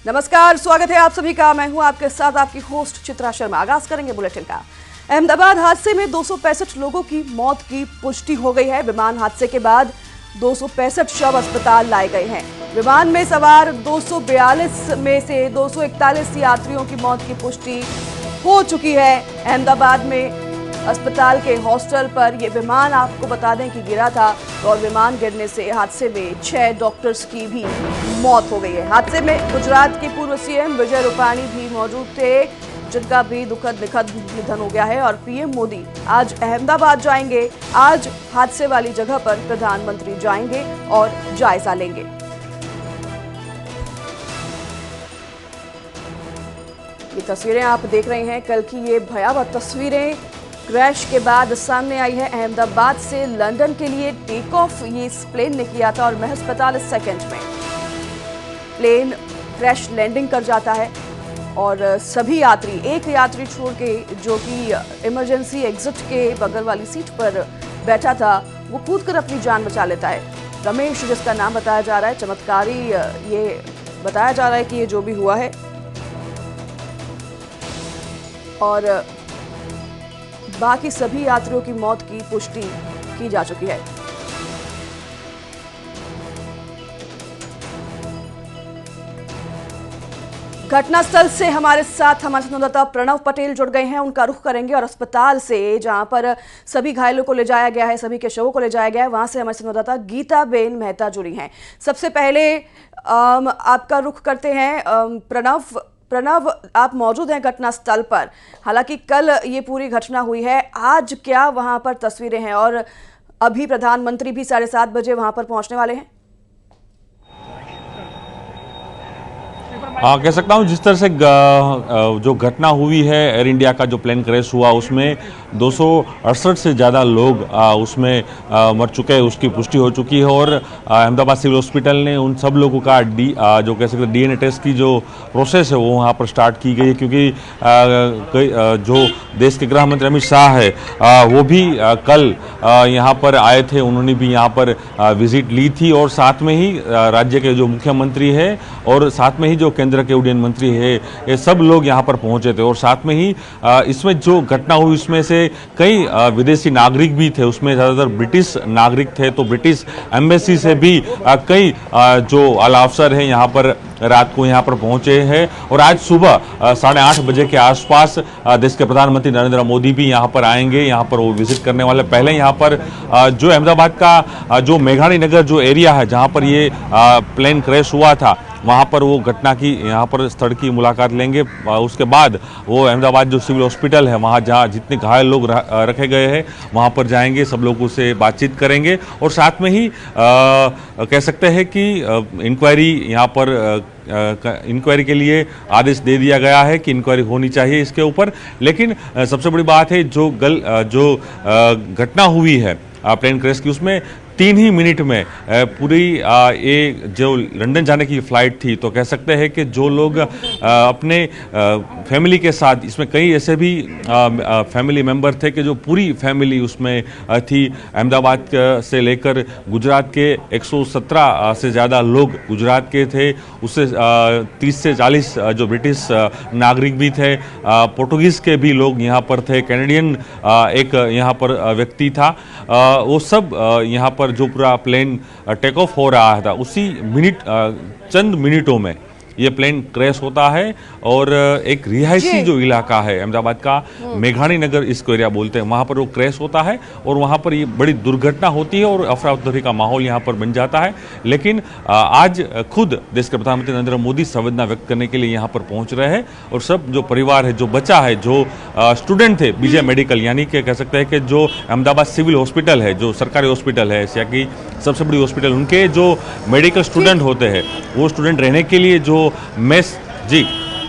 नमस्कार, स्वागत है आप सभी का। मैं हूं आपके साथ आपकी होस्ट चित्रा शर्मा। आगाज करेंगे बुलेटिन का। अहमदाबाद हादसे में 265 लोगों की मौत की पुष्टि हो गई है। विमान हादसे के बाद 265 शव अस्पताल लाए गए हैं। विमान में सवार 242 में से 241 यात्रियों की मौत की पुष्टि हो चुकी है। अहमदाबाद में अस्पताल के हॉस्टल पर यह विमान आपको बता दें कि गिरा था और विमान गिरने से हादसे में 6 डॉक्टर्स की भी मौत हो गई है। हादसे में गुजरात के पूर्व सीएम विजय रूपाणी भी मौजूद थे, जिनका भी दुखद निधन हो गया है। और पीएम मोदी आज अहमदाबाद जाएंगे। आज हादसे वाली जगह पर प्रधानमंत्री जाएंगे और जायजा लेंगे। ये तस्वीरें आप देख रहे हैं, कल की ये भयावह तस्वीरें क्रैश के बाद सामने आई है। अहमदाबाद से लंदन के लिए टेक ऑफ ये इस प्लेन ने किया था और महज 45 सेकंड में प्लेन क्रैश लैंडिंग कर जाता है और सभी यात्री, एक यात्री छोड़ के जो कि इमरजेंसी एग्जिट के बगल वाली सीट पर बैठा था, वो कूदकर अपनी जान बचा लेता है। रमेश जिसका नाम बताया जा रहा है, चमत्कारी ये बताया जा रहा है कि ये जो भी हुआ है। और बाकी सभी यात्रियों की मौत की पुष्टि की जा चुकी है। घटनास्थल से हमारे साथ हमारे संवाददाता प्रणव पटेल जुड़ गए हैं। उनका रुख करेंगे और अस्पताल से, जहां पर सभी घायलों को ले जाया गया है, सभी के शवों को ले जाया गया है, वहां से हमारे संवाददाता गीता बेन मेहता जुड़ी हैं। सबसे पहले आपका रुख करते हैं प्रणव, आप मौजूद हैं घटनास्थल पर। हालांकि कल ये पूरी घटना हुई है, आज क्या वहां पर तस्वीरें हैं? और अभी प्रधानमंत्री भी 7:30 बजे वहां पर पहुंचने वाले हैं। हाँ, कह सकता हूँ जिस तरह से जो घटना हुई है, एयर इंडिया का जो प्लेन क्रैश हुआ उसमें 268 से ज़्यादा लोग उसमें मर चुके हैं, उसकी पुष्टि हो चुकी है। और अहमदाबाद सिविल हॉस्पिटल ने उन सब लोगों का जो कह सकते हैं डीएनए टेस्ट की जो प्रोसेस है वो वहाँ पर स्टार्ट की गई है, क्योंकि जो देश के गृह मंत्री अमित शाह है वो भी कल यहाँ पर आए थे। उन्होंने भी यहाँ पर विजिट ली थी और साथ में ही राज्य के जो मुख्यमंत्री है और साथ में ही जो केंद्र के उड्डयन मंत्री है, ये सब लोग यहाँ पर पहुंचे थे। और साथ में ही इसमें जो घटना हुई उसमें से कई विदेशी नागरिक भी थे, उसमें ज़्यादातर ब्रिटिश नागरिक थे। तो ब्रिटिश एम्बेसी से भी कई जो आला अफसर हैं यहाँ पर रात को यहाँ पर पहुंचे हैं। और आज सुबह 8:30 बजे के आसपास देश के प्रधानमंत्री नरेंद्र मोदी भी यहाँ पर आएंगे, यहाँ पर वो विजिट करने वाले। पहले यहाँ पर जो अहमदाबाद का जो मेघानी नगर जो एरिया है जहाँ पर ये प्लेन क्रैश हुआ था, वहाँ पर वो घटना की यहाँ पर स्थल की मुलाकात लेंगे। उसके बाद वो अहमदाबाद जो सिविल हॉस्पिटल है वहाँ जहाँ जितने घायल लोग रखे गए हैं वहाँ पर जाएंगे, सब लोगों से बातचीत करेंगे। और साथ में ही कह सकते हैं कि इंक्वायरी यहाँ पर इंक्वायरी के लिए आदेश दे दिया गया है कि इंक्वायरी होनी चाहिए इसके ऊपर। लेकिन सबसे बड़ी बात है जो घटना हुई है प्लेन क्रैश की, उसमें 3 ही मिनट में पूरी ये जो लंदन जाने की फ़्लाइट थी, तो कह सकते हैं कि जो लोग अपने फैमिली के साथ, इसमें कई ऐसे भी फैमिली मेंबर थे कि जो पूरी फैमिली उसमें थी। अहमदाबाद से लेकर गुजरात के 117 से ज़्यादा लोग गुजरात के थे, उससे 30 से 40 जो ब्रिटिश नागरिक भी थे, पोर्टुगीज़ के भी लोग यहाँ पर थे, कैनेडियन एक यहाँ पर व्यक्ति था। वो सब यहाँ पर जो पूरा प्लेन टेक ऑफ हो रहा था उसी चंद मिनटों में ये प्लेन क्रैश होता है। और एक रिहायशी जो इलाका है अहमदाबाद का, मेघानी नगर इसको एरिया बोलते हैं, वहाँ पर वो क्रैश होता है और वहाँ पर ये बड़ी दुर्घटना होती है और अफरा तफरी का माहौल यहाँ पर बन जाता है। लेकिन आज खुद देश के प्रधानमंत्री नरेंद्र मोदी संवेदना व्यक्त करने के लिए यहाँ पर पहुँच रहे हैं। और सब जो परिवार है, जो बच्चा है, जो स्टूडेंट थे बीजे मेडिकल, यानी कि कह सकते हैं कि जो अहमदाबाद सिविल हॉस्पिटल है, जो सरकारी हॉस्पिटल है एशिया की सबसे बड़ी हॉस्पिटल, उनके जो मेडिकल स्टूडेंट होते हैं वो स्टूडेंट रहने के लिए जो मेस। जी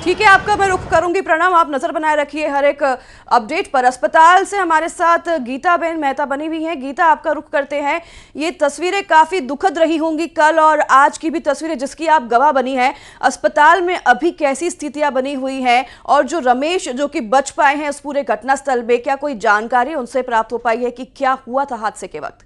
ठीक है, आपका मैं रुख करूंगी। प्रणव, आप नजर बनाए रखिए हर एक अपडेट पर। अस्पताल से हमारे साथ गीता बेन मेहता बनी हुई हैं। गीता, आपका रुख करते हैं। ये तस्वीरें काफी दुखद रही होंगी, कल और आज की भी तस्वीरें जिसकी आप गवाह बनी हैं। अस्पताल में अभी कैसी स्थितियां बनी हुई हैं और जो रमेश जो कि बच पाए हैं उस पूरे घटनास्थल में, क्या कोई जानकारी उनसे प्राप्त हो पाई है कि क्या हुआ था हादसे के वक्त?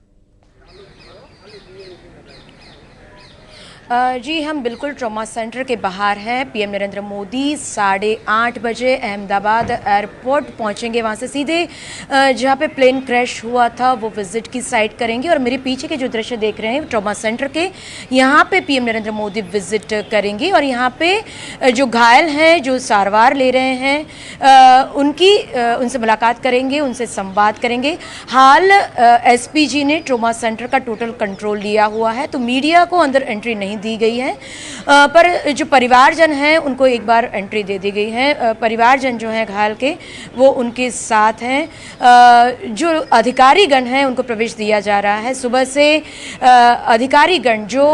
जी, हम बिल्कुल ट्रॉमा सेंटर के बाहर हैं। पीएम नरेंद्र मोदी 8:30 बजे अहमदाबाद एयरपोर्ट पहुंचेंगे। वहां से सीधे जहां पे प्लेन क्रैश हुआ था वो विजिट की साइट करेंगे। और मेरे पीछे के जो दृश्य देख रहे हैं ट्रॉमा सेंटर के, यहाँ पे पीएम नरेंद्र मोदी विजिट करेंगे और यहाँ पे जो घायल हैं, जो सारवार ले रहे हैं, उनसे मुलाकात करेंगे, उनसे संवाद करेंगे। हाल एसपीजी ने ट्रॉमा सेंटर का टोटल कंट्रोल लिया हुआ है, तो मीडिया को अंदर एंट्री नहीं दी गई है, पर जो परिवारजन हैं उनको एक बार एंट्री दे दी गई है। परिवारजन जो हैं घायल के, वो उनके साथ हैं। जो अधिकारीगण हैं उनको प्रवेश दिया जा रहा है। सुबह से अधिकारीगण जो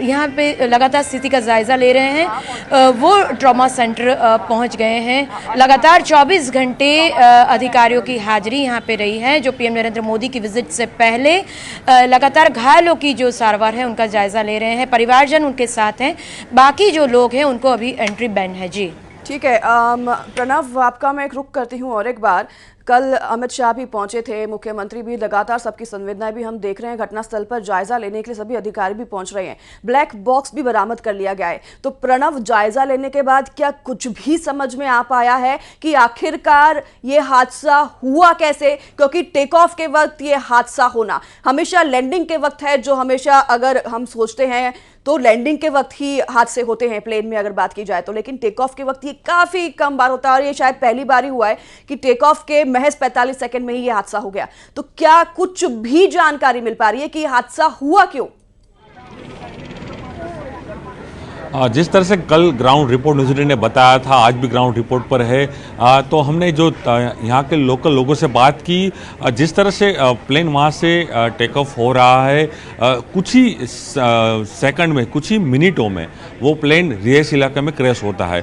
यहाँ पे लगातार स्थिति का जायजा ले रहे हैं, वो ट्रॉमा सेंटर पहुँच गए हैं। लगातार 24 घंटे अधिकारियों की हाजिरी यहाँ पे रही है, जो पीएम नरेंद्र मोदी की विजिट से पहले लगातार घायलों की जो सारवार है उनका जायजा ले रहे हैं। परिवारजन उनके साथ हैं, बाकी जो लोग हैं उनको अभी एंट्री बैन है। जी ठीक है। प्रणव, आपका मैं एक रुख करती हूँ और एक बार। कल अमित शाह भी पहुंचे थे, मुख्यमंत्री भी, लगातार सबकी संवेदनाएं भी हम देख रहे हैं। घटनास्थल पर जायजा लेने के लिए सभी अधिकारी भी पहुंच रहे हैं। ब्लैक बॉक्स भी बरामद कर लिया गया है। तो प्रणव, जायजा लेने के बाद क्या कुछ भी समझ में आ पाया है कि आखिरकार ये हादसा हुआ कैसे? क्योंकि टेक ऑफ के वक्त ये हादसा होना हमेशा लैंडिंग के वक्त है, जो हमेशा अगर हम सोचते हैं तो लैंडिंग के वक्त ही हादसे होते हैं प्लेन में अगर बात की जाए तो, लेकिन टेक ऑफ के वक्त ये काफी कम बार होता है और ये शायद पहली बार ही हुआ है कि टेक ऑफ के महज 45 सेकंड में ही ये हादसा हो गया। तो क्या कुछ भी जानकारी मिल पा रही है कि ये हादसा हुआ क्यों? जिस तरह से कल ग्राउंड रिपोर्ट न्यूजीलैंड ने बताया था, आज भी ग्राउंड रिपोर्ट पर है, तो हमने जो यहाँ के लोकल लोगों से बात की, जिस तरह से प्लेन वहाँ से टेक ऑफ हो रहा है, कुछ ही सेकंड में, कुछ ही मिनटों में वो प्लेन रिहायशी इलाके में क्रैश होता है।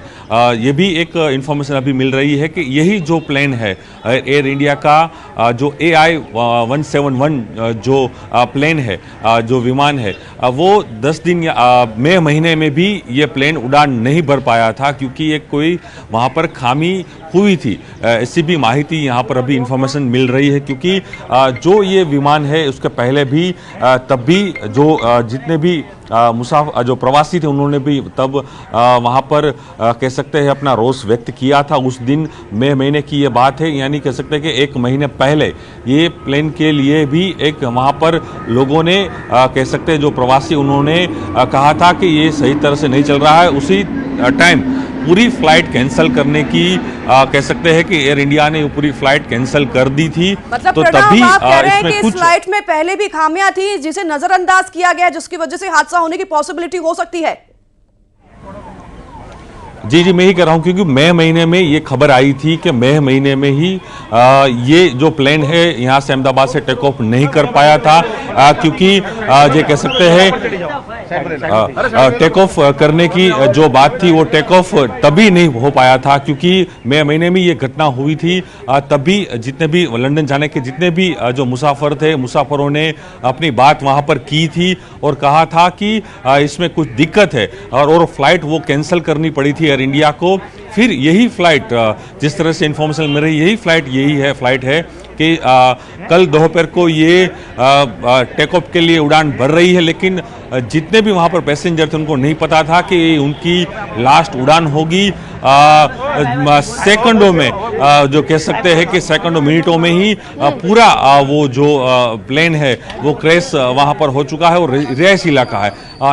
ये भी एक इन्फॉर्मेशन अभी मिल रही है कि यही जो प्लेन है एयर इंडिया का, जो AI-171 जो प्लेन है, जो विमान है, वो 10 दिन मई महीने में भी ये प्लेन उड़ान नहीं भर पाया था, क्योंकि एक कोई वहाँ पर खामी हुई थी। ऐसी भी माहिती यहाँ पर अभी इंफॉर्मेशन मिल रही है, क्योंकि जो ये विमान है उसके पहले भी तब भी जो जितने भी जो प्रवासी थे उन्होंने भी तब वहाँ पर कह सकते हैं अपना रोष व्यक्त किया था। उस दिन मई महीने की ये बात है, यानी कह सकते हैं कि 1 महीने पहले ये प्लेन के लिए भी एक वहाँ पर लोगों ने कह सकते हैं जो प्रवासी, उन्होंने कहा था कि ये सही तरह से नहीं चल रहा है। उसी टाइम पूरी फ्लाइट कैंसिल करने की कह सकते हैं कि एयर इंडिया ने पूरी फ्लाइट कैंसिल कर दी थी। मतलब तो तभी आप कह रहे हैं कि कुछ इस फ्लाइट में पहले भी खामियां थी जिसे नजरअंदाज किया गया, जिसकी वजह से हादसा होने की पॉसिबिलिटी हो सकती है। जी, मैं ही कह रहा हूं, क्योंकि मई महीने में ये खबर आई थी कि मई महीने में ही ये जो प्लेन है यहाँ से अहमदाबाद से टेक ऑफ नहीं कर पाया था, क्योंकि ये कह सकते हैं टेक ऑफ करने की जो बात थी वो टेक ऑफ तभी नहीं हो पाया था, क्योंकि मई महीने में ये घटना हुई थी। तभी जितने भी लंदन जाने के जितने भी जो मुसाफिर थे, मुसाफिरों ने अपनी बात वहाँ पर की थी और कहा था कि इसमें कुछ दिक्कत है, और फ्लाइट वो कैंसिल करनी पड़ी थी एयर इंडिया को। फिर यही फ्लाइट, जिस तरह से इंफॉर्मेशन मिल रही है, यही फ्लाइट है कि कल दोपहर को ये टेक ऑफ के लिए उड़ान भर रही है, लेकिन जितने भी वहाँ पर पैसेंजर थे उनको नहीं पता था कि उनकी लास्ट उड़ान होगी। सेकंडों में, जो कह सकते हैं कि सेकंडों मिनटों में ही पूरा वो जो प्लेन है वो क्रैश वहाँ पर हो चुका है, और रिहायशी इलाका है।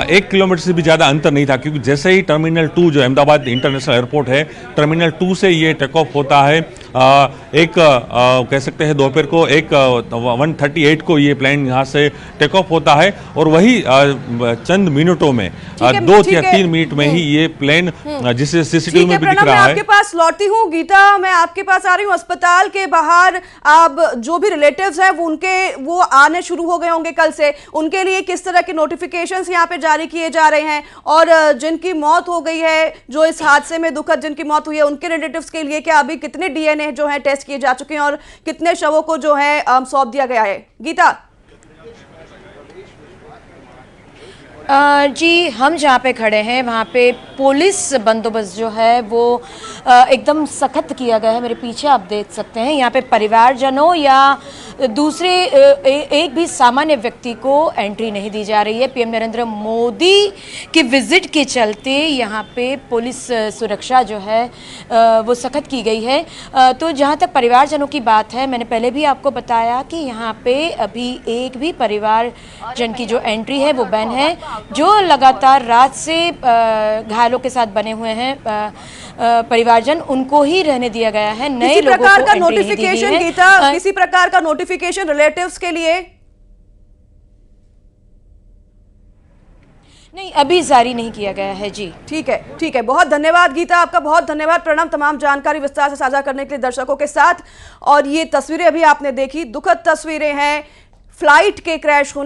1 किलोमीटर से भी ज़्यादा अंतर नहीं था, क्योंकि जैसे ही टर्मिनल 2 जो अहमदाबाद इंटरनेशनल एयरपोर्ट है, टर्मिनल 2 से ये टेक ऑफ होता है। कह सकते हैं दोपहर को 1:38 को ये प्लेन यहाँ से टेक ऑफ होता है, और वही चंद मिनटों में 2 या 3 मिनट में ही ये प्लेन, जिसे सीसीटीवी में भी दिख रहा है। आपके पास लौटती हूँ गीता, मैं आपके पास आ रही हूँ। अस्पताल के बाहर अब जो भी रिलेटिव्स हैं वो आने शुरू हो गए होंगे कल से। उनके लिए किस तरह के नोटिफिकेशंस यहाँ पे जारी किए जा रहे हैं, और जिनकी मौत हो गई है, जो इस हादसे में दुखद जिनकी मौत हुई है, उनके रिलेटिव्स के लिए क्या अभी कितने DNA जो है टेस्ट किए जा चुके हैं और कितने शवों को जो है सौंप दिया गया है? गीता। जी, हम जहाँ पे खड़े हैं वहाँ पे पुलिस बंदोबस्त जो है वो एकदम सख्त किया गया है। मेरे पीछे आप देख सकते हैं, यहाँ पे परिवारजनों या दूसरे एक भी सामान्य व्यक्ति को एंट्री नहीं दी जा रही है। पीएम नरेंद्र मोदी के विजिट के चलते यहाँ पे पुलिस सुरक्षा जो है वो सख्त की गई है। तो जहाँ तक परिवारजनों की बात है, मैंने पहले भी आपको बताया कि यहाँ पे अभी एक भी परिवारजन की जो एंट्री है वो बैन है। जो लगातार रात से घायलों के साथ बने हुए हैं परिवारजन, उनको ही रहने दिया गया है। नए लोगों को प्रकार का एंट्री नहीं दी गई नोटिफिकेशन है। गीता, किसी प्रकार का नोटिफिकेशन रिलेटिव्स के लिए नहीं, अभी जारी नहीं किया गया है। जी ठीक है, बहुत धन्यवाद गीता, आपका बहुत धन्यवाद। प्रणव, तमाम जानकारी विस्तार से साझा करने के लिए दर्शकों के साथ। और ये तस्वीरें अभी आपने देखी, दुखद तस्वीरें हैं फ्लाइट के क्रैश होने